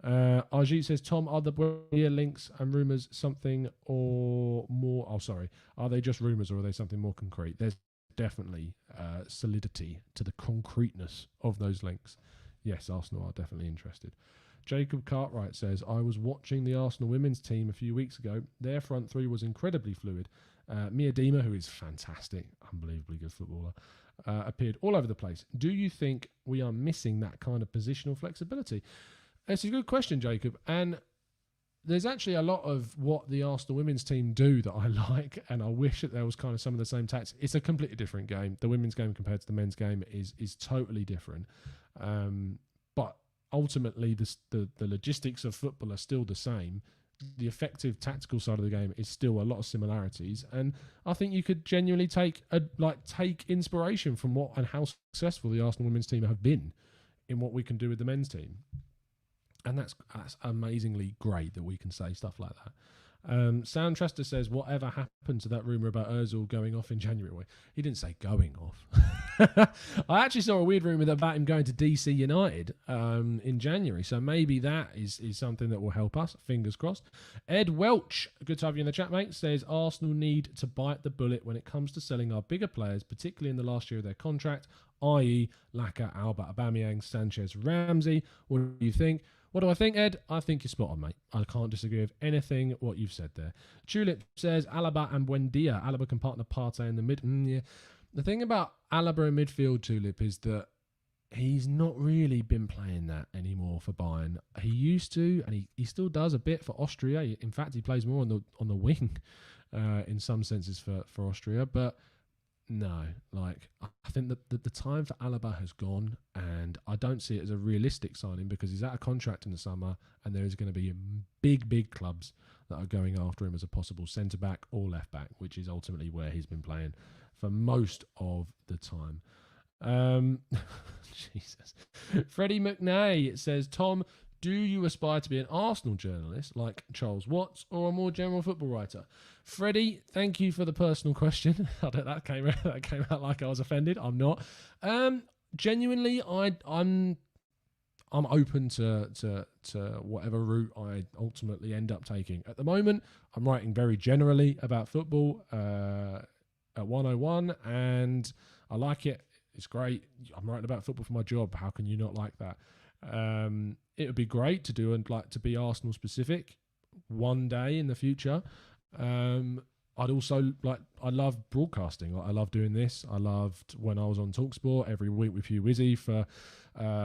Ajit says, Tom, are the Buendia links and rumours something or more? Oh, sorry. Are they just rumours or are they something more concrete? There's definitely solidity to the concreteness of those links. Yes, Arsenal are definitely interested. Jacob Cartwright says, I was watching the Arsenal women's team a few weeks ago. Their front three was incredibly fluid. Mia Dima, who is fantastic, unbelievably good footballer, appeared all over the place. Do you think we are missing that kind of positional flexibility? It's a good question, Jacob. And there's actually a lot of what the Arsenal women's team do that I like, and I wish that there was kind of some of the same tactics. It's a completely different game. The women's game compared to the men's game is totally different. But ultimately, the logistics of football are still the same. The effective tactical side of the game is still a lot of similarities, and I think you could genuinely take inspiration from what and how successful the Arsenal women's team have been in what we can do with the men's team, and that's amazingly great that we can say stuff like that. Soundtrester says, whatever happened to that rumour about Ozil going off in January? Well, he didn't say going off. I actually saw a weird rumour about him going to DC United in January, so maybe that is something that will help us. Fingers crossed. Ed Welch, good to have you in the chat, mate, says Arsenal need to bite the bullet when it comes to selling our bigger players, particularly in the last year of their contract, i.e. Laka, Alba, Aubameyang, Sanchez, Ramsey. What do you think? What do I think, Ed? I think you're spot on, mate. I can't disagree with anything what you've said there. Tulip says Alaba and Buendia. Alaba can partner Partey in the mid. Yeah. The thing about Alaba in midfield, Tulip, is that he's not really been playing that anymore for Bayern. He used to, and he still does a bit for Austria. In fact, he plays more on the wing in some senses for Austria. But no, I think that the time for Alaba has gone, and I don't see it as a realistic signing because he's out of contract in the summer, and there is going to be big clubs that are going after him as a possible centre-back or left-back, which is ultimately where he's been playing for most of the time. Jesus. Freddie McNay says, Tom, do you aspire to be an Arsenal journalist like Charles Watts or a more general football writer? Freddie, thank you for the personal question. That came out like I was offended. I'm not. Genuinely, I'm open to whatever route I ultimately end up taking. At the moment, I'm writing very generally about football at 101, and I like it. It's great. I'm writing about football for my job. How can you not like that? It would be great to do and to be Arsenal specific one day in the future. I'd also I love broadcasting. I love doing this. I loved when I was on TalkSport every week with Hugh Wizzy for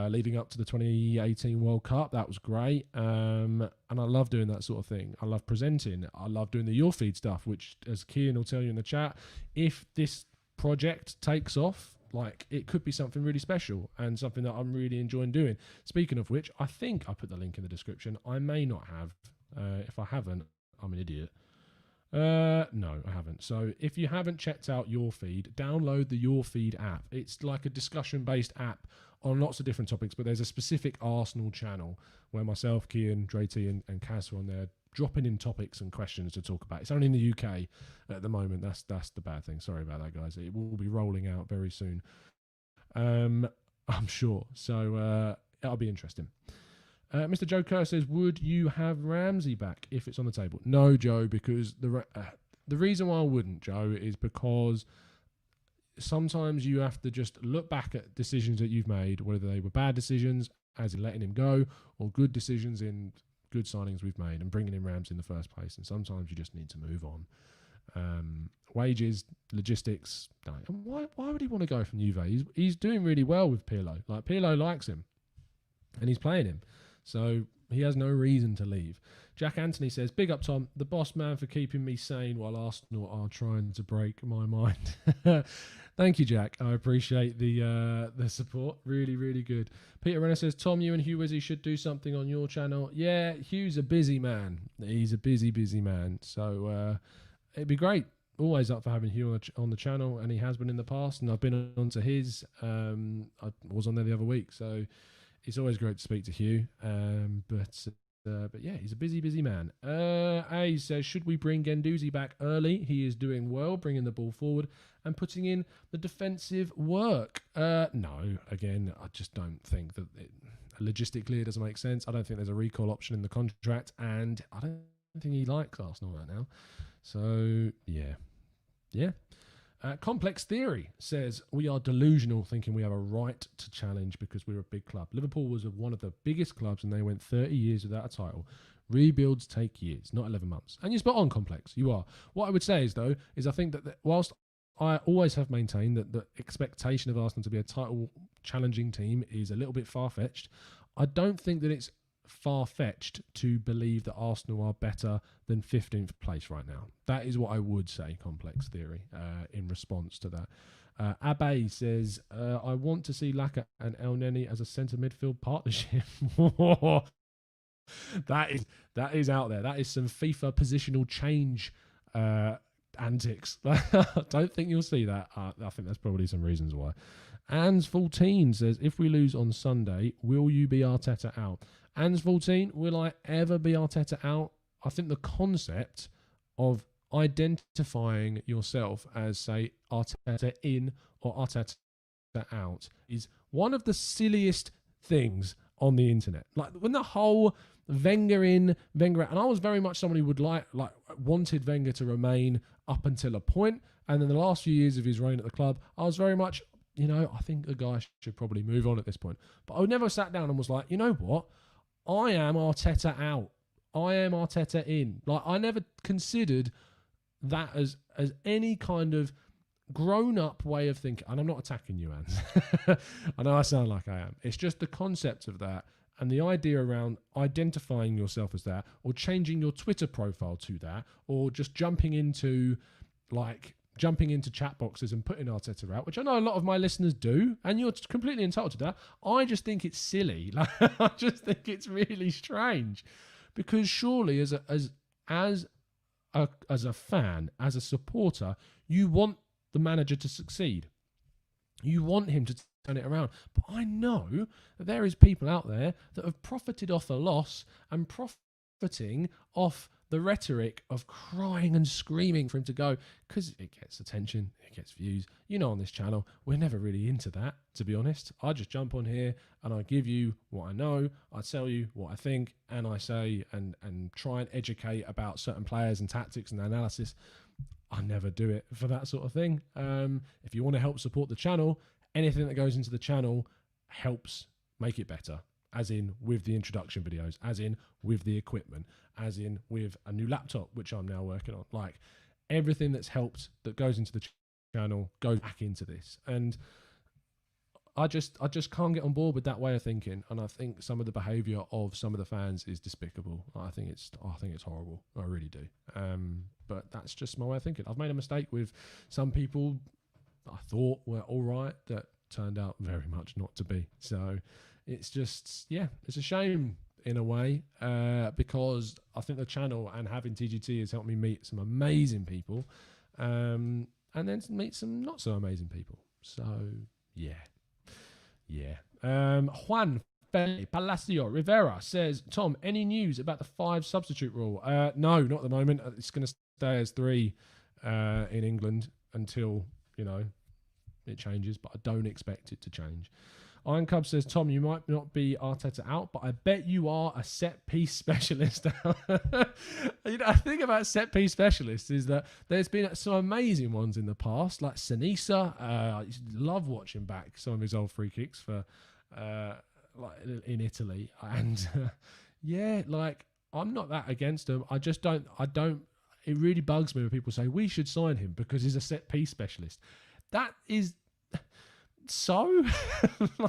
leading up to the 2018 World Cup. That was great. And I love doing that sort of thing. I love presenting. I love doing the Your Feed stuff, which, as Kian will tell you in the chat, if this project takes off, like, it could be something really special and something that I'm really enjoying doing. Speaking of which, I think I put the link in the description. I may not have. If I haven't, I'm an idiot. No, I haven't. So if you haven't checked out Your Feed, download the Your Feed app. It's like a discussion-based app on lots of different topics, but there's a specific Arsenal channel where myself, Kian, Drayty and Kaz are on there, dropping in topics and questions to talk about. It's only in the UK at the moment. That's the bad thing. Sorry about that, guys. It will be rolling out very soon, I'm sure. So that'll be interesting. Mr. Joe Kerr says, would you have Ramsey back if it's on the table? No, Joe, because the reason why I wouldn't, Joe, is because sometimes you have to just look back at decisions that you've made, whether they were bad decisions, as in letting him go, or good decisions in good signings we've made and bringing in Ramsey in the first place. And sometimes you just need to move on. Wages, logistics, no. And why would he want to go from Juve? He's doing really well with Pirlo. Like, Pirlo likes him, and he's playing him. So he has no reason to leave. Jack Anthony says, big up, Tom, the boss man, for keeping me sane while Arsenal are trying to break my mind. Thank you, Jack. I appreciate the support. Really, really good. Peter Renner says, Tom, you and Hugh Wizzy should do something on your channel. Yeah, Hugh's a busy man. He's a busy man. So it'd be great. Always up for having Hugh on the channel, and he has been in the past, and I've been on to his. I was on there the other week, so it's always great to speak to Hugh, but yeah, he's a busy man. A says, should we bring Guendouzi back early? He is doing well, bringing the ball forward and putting in the defensive work. No, again, I just don't think that logistically it doesn't make sense. I don't think there's a recall option in the contract, and I don't think he likes Arsenal right now. So, yeah. Complex Theory says, we are delusional thinking we have a right to challenge because we're a big club. Liverpool was one of the biggest clubs and they went 30 years without a title. Rebuilds take years, not 11 months. And you're spot on, Complex. You are. What I would say is, though, is I think that whilst I always have maintained that the expectation of Arsenal to be a title challenging team is a little bit far-fetched, I don't think that it's far-fetched to believe that Arsenal are better than 15th place right now. That is what I would say, Complex Theory, in response to that. Abe says, I want to see Laka and El Neni as a centre midfield partnership. That is out there. That is some FIFA positional change antics. I don't think you'll see that. I think there's probably some reasons why. Ans14 says, if we lose on Sunday, will you be Arteta out? Ans14, will I ever be Arteta out? I think the concept of identifying yourself as, say, Arteta in or Arteta out is one of the silliest things on the internet. Like, when the whole Wenger in, Wenger out, and I was very much someone who would wanted Wenger to remain up until a point, and in the last few years of his reign at the club, I was very much, I think the guy should probably move on at this point. But I never sat down and was like, you know what? I am Arteta out. I am Arteta in. Like, I never considered that as any kind of grown-up way of thinking. And I'm not attacking you, Ans. I know I sound like I am. It's just the concept of that and the idea around identifying yourself as that, or changing your Twitter profile to that, or just jumping into chat boxes and putting Arteta out, which I know a lot of my listeners do, and you're completely entitled to that. I just think it's silly. I just think it's really strange, because surely as a fan, as a supporter, you want the manager to succeed. You want him to turn it around. But I know that there is people out there that have profited off a loss and profiting off the rhetoric of crying and screaming for him to go, because it gets attention, it gets views. On this channel, we're never really into that, to be honest. I just jump on here and I give you what I know, I tell you what I think, and I say and try and educate about certain players and tactics and analysis. I never do it for that sort of thing. If you want to help support the channel, anything that goes into the channel helps make it better. As in with the introduction videos, as in with the equipment, as in with a new laptop, which I'm now working on. Like, everything that's helped that goes into the channel goes back into this. And I just can't get on board with that way of thinking, and I think some of the behaviour of some of the fans is despicable. I think it's horrible. I really do. But that's just my way of thinking. I've made a mistake with some people I thought were all right that turned out very much not to be. So it's just, it's a shame in a way, because I think the channel and having TGT has helped me meet some amazing people, and then meet some not so amazing people. So Juan Felipe Palacio Rivera says, Tom, any news about the 5 substitute rule? No, not at the moment. It's going to stay as 3 in England until, it changes, but I don't expect it to change. Iron Cub says, Tom, you might not be Arteta out, but I bet you are a set-piece specialist. The thing about set-piece specialists is that there's been some amazing ones in the past, like Sinisa. I used to love watching back some of his old free kicks for in Italy. And, I'm not that against him. I don't, it really bugs me when people say, we should sign him because he's a set-piece specialist. That is... So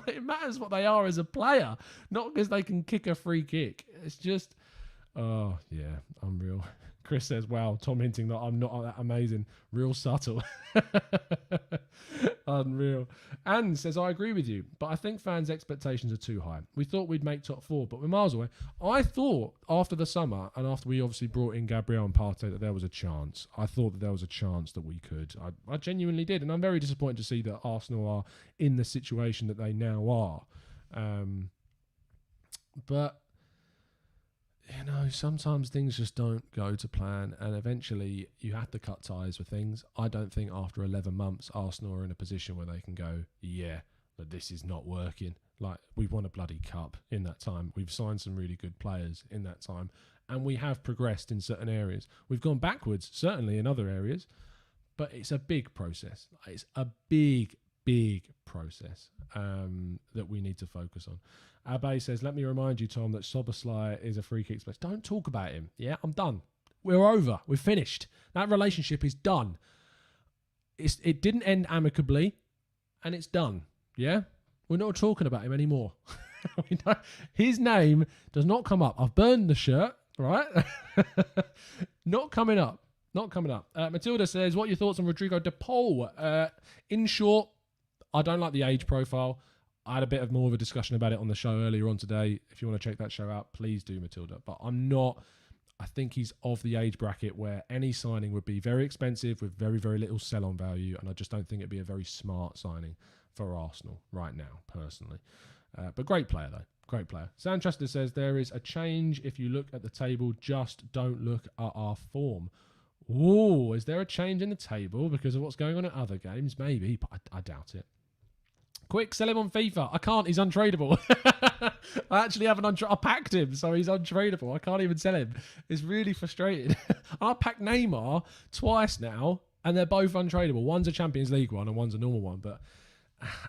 it matters what they are as a player, not because they can kick a free kick. It's just, unreal. Chris says, wow, Tom hinting that I'm not that amazing. Real subtle. Unreal. And says, I agree with you, but I think fans' expectations are too high. We thought we'd make top 4, but we're miles away. I thought after the summer and after we obviously brought in Gabriel and Partey that there was a chance. I thought that there was a chance that we could. I genuinely did. And I'm very disappointed to see that Arsenal are in the situation that they now are. But sometimes things just don't go to plan, and eventually you have to cut ties with things. I don't think after 11 months Arsenal are in a position where they can go, but this is not working. Like, we've won a bloody cup in that time. We've signed some really good players in that time, and we have progressed in certain areas. We've gone backwards, certainly in other areas, but it's a big process. It's a big process that we need to focus on. Abe says, let me remind you, Tom, that Soboslai is a free kick specialist. Don't talk about him. Yeah, I'm done. We're over. We're finished. That relationship is done. It didn't end amicably, and it's done. Yeah? We're not talking about him anymore. His name does not come up. I've burned the shirt, right? Not coming up. Matilda says, what are your thoughts on Rodrigo de Paul? In short, I don't like the age profile. I had a bit of more of a discussion about it on the show earlier on today. If you want to check that show out, please do, Matilda. But I think he's of the age bracket where any signing would be very expensive with very, very little sell-on value. And I just don't think it'd be a very smart signing for Arsenal right now, personally. But great player, though. Great player. Sam Chester says, there is a change if you look at the table. Just don't look at our form. Ooh, is there a change in the table because of what's going on in other games? Maybe, but I doubt it. Quick, sell him on FIFA. I can't. He's untradeable. I actually haven't I packed him, so he's untradeable. I can't even sell him. It's really frustrating. I packed Neymar twice now, and they're both untradeable. One's a Champions League one, and one's a normal one.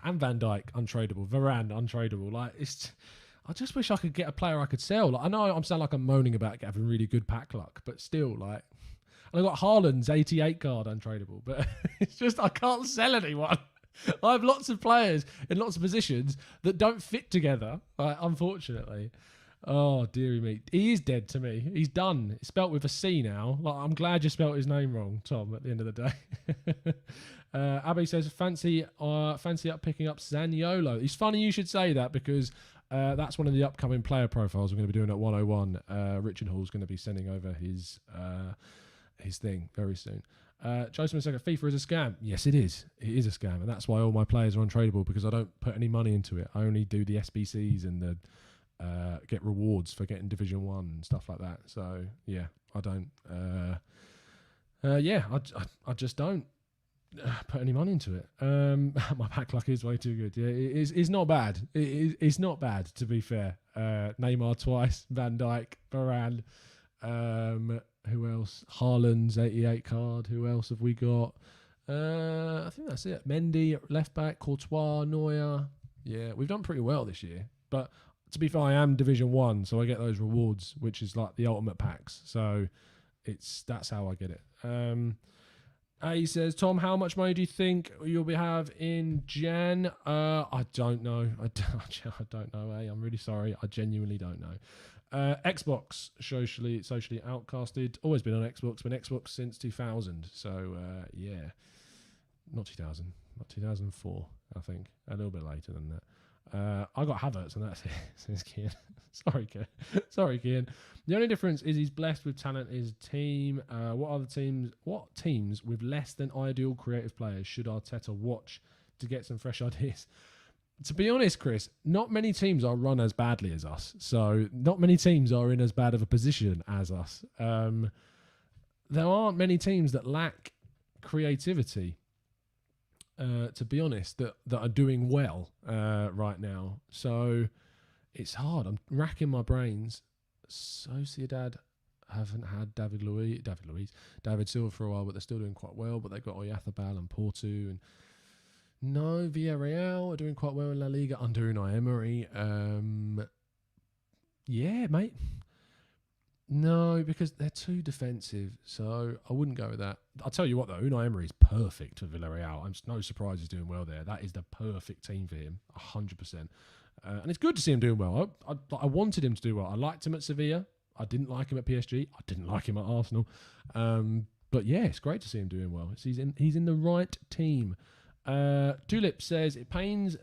And Van Dijk untradeable. Varane untradeable. I just wish I could get a player I could sell. I know I'm sounding like I'm moaning about having really good pack luck, but still, and I got Haaland's 88 card untradeable, but it's just I can't sell anyone. I have lots of players in lots of positions that don't fit together, unfortunately. Oh, dearie me. He is dead to me. He's done. It's spelt with a C now. I'm glad you spelt his name wrong, Tom, at the end of the day. Abby says, fancy up picking up Zaniolo. It's funny you should say that because that's one of the upcoming player profiles we're going to be doing at 101. Richard Hall's going to be sending over his thing very soon. Joseph says, FIFA is a scam. Yes, it is. It is a scam. And that's why all my players are untradeable, because I don't put any money into it. I only do the SBCs and the get rewards for getting Division 1 and stuff like that. So, yeah, I don't. I just don't put any money into it. My pack luck is way too good. Yeah, it's not bad. It's not bad, to be fair. Neymar twice, Van Dijk, Varane. Who else? Haaland's 88 card. Who else have we got? I think that's it. Mendy, left back, Courtois, Neuer. Yeah, we've done pretty well this year. But to be fair, I am Division 1, so I get those rewards, which is like the ultimate packs. So that's how I get it. He says, Tom, how much money do you think you'll have in Jan? I don't know. I don't know. I'm really sorry. I genuinely don't know. Xbox, socially outcasted. Always been on Xbox. Been Xbox since 2000. So, yeah. Not 2000. Not 2004, I think. A little bit later than that. I got Havertz and that's it, says Kian. Sorry, Kian. The only difference is he's blessed with talent in his team. What teams with less than ideal creative players should Arteta watch to get some fresh ideas? To be honest, Chris, not many teams are run as badly as us. So not many teams are in as bad of a position as us. There aren't many teams that lack creativity. To be honest, that are doing well right now. So it's hard. I'm racking my brains. Sociedad haven't had David Silva for a while, but they're still doing quite well. But they've got Oyarzabal and Porto. And no, Villarreal are doing quite well in La Liga under Unai Emery. Yeah, mate. No, because they're too defensive, so I wouldn't go with that. I'll tell you what, though, Unai Emery is perfect for Villarreal. I'm no surprise he's doing well there. That is the perfect team for him, 100%. And it's good to see him doing well. I wanted him to do well. I liked him at Sevilla. I didn't like him at PSG. I didn't like him at Arsenal. But yeah, it's great to see him doing well. He's in the right team. Tulip says, it pains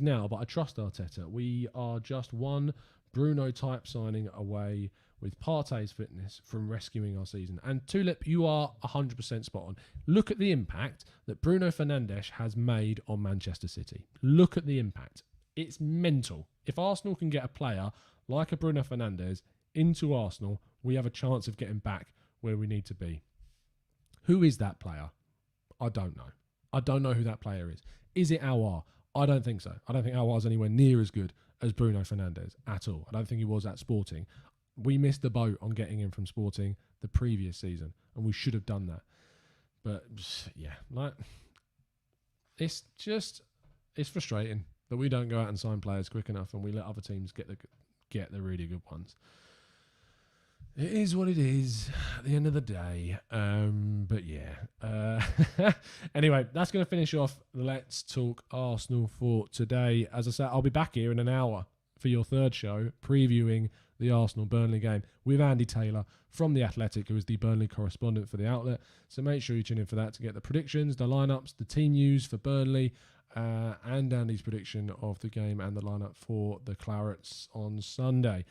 now, but I trust Arteta. We are just one Bruno-type signing away with Partey's fitness from rescuing our season. And Tulip, you are 100% spot on. Look at the impact that Bruno Fernandes has made on Manchester City. Look at the impact. It's mental. If Arsenal can get a player like a Bruno Fernandes into Arsenal, we have a chance of getting back where we need to be. Who is that player? I don't know. I don't know who that player is. Is it Aouar? I don't think so. I don't think Aouar is anywhere near as good as Bruno Fernandes at all. I don't think he was at Sporting. We missed the boat on getting him from Sporting the previous season, and we should have done that. But yeah, it's frustrating that we don't go out and sign players quick enough, and we let other teams get the really good ones. It is what it is at the end of the day. But yeah. Anyway, that's going to finish off Let's Talk Arsenal for today. As I said, I'll be back here in an hour for your third show, previewing the Arsenal-Burnley game with Andy Taylor from The Athletic, who is the Burnley correspondent for the outlet. So make sure you tune in for that to get the predictions, the lineups, the team news for Burnley, and Andy's prediction of the game and the lineup for the Clarets on Sunday.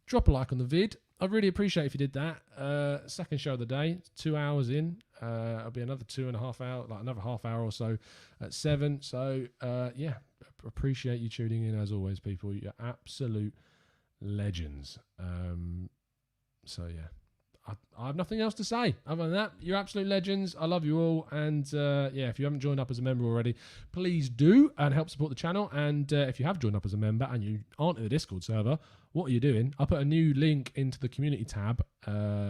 Drop a like on the vid. I'd really appreciate if you did that. Second show of the day, 2 hours in. It'll be another 2.5 hours, like another half hour or so at 7. So, yeah, appreciate you tuning in as always, people. You're absolute legends. So, yeah, I have nothing else to say. Other than that, you're absolute legends. I love you all. And, yeah, if you haven't joined up as a member already, please do and help support the channel. And if you have joined up as a member and you aren't in the Discord server, what are you doing? I put a new link into the community tab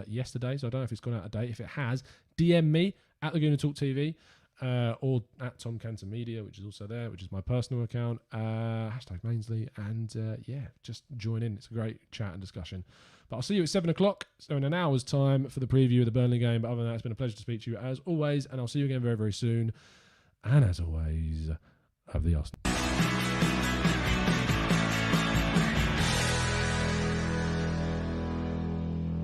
yesterday, so I don't know if it's gone out of date. If it has, DM me at Laguna Talk TV or at Tom Cantor Media, which is also there, which is my personal account, hashtag Mainsley, and yeah, just join in. It's a great chat and discussion. But I'll see you at 7 o'clock, so in an hour's time for the preview of the Burnley game. But other than that, it's been a pleasure to speak to you as always, and I'll see you again very, very soon. And as always, have the Arsenal.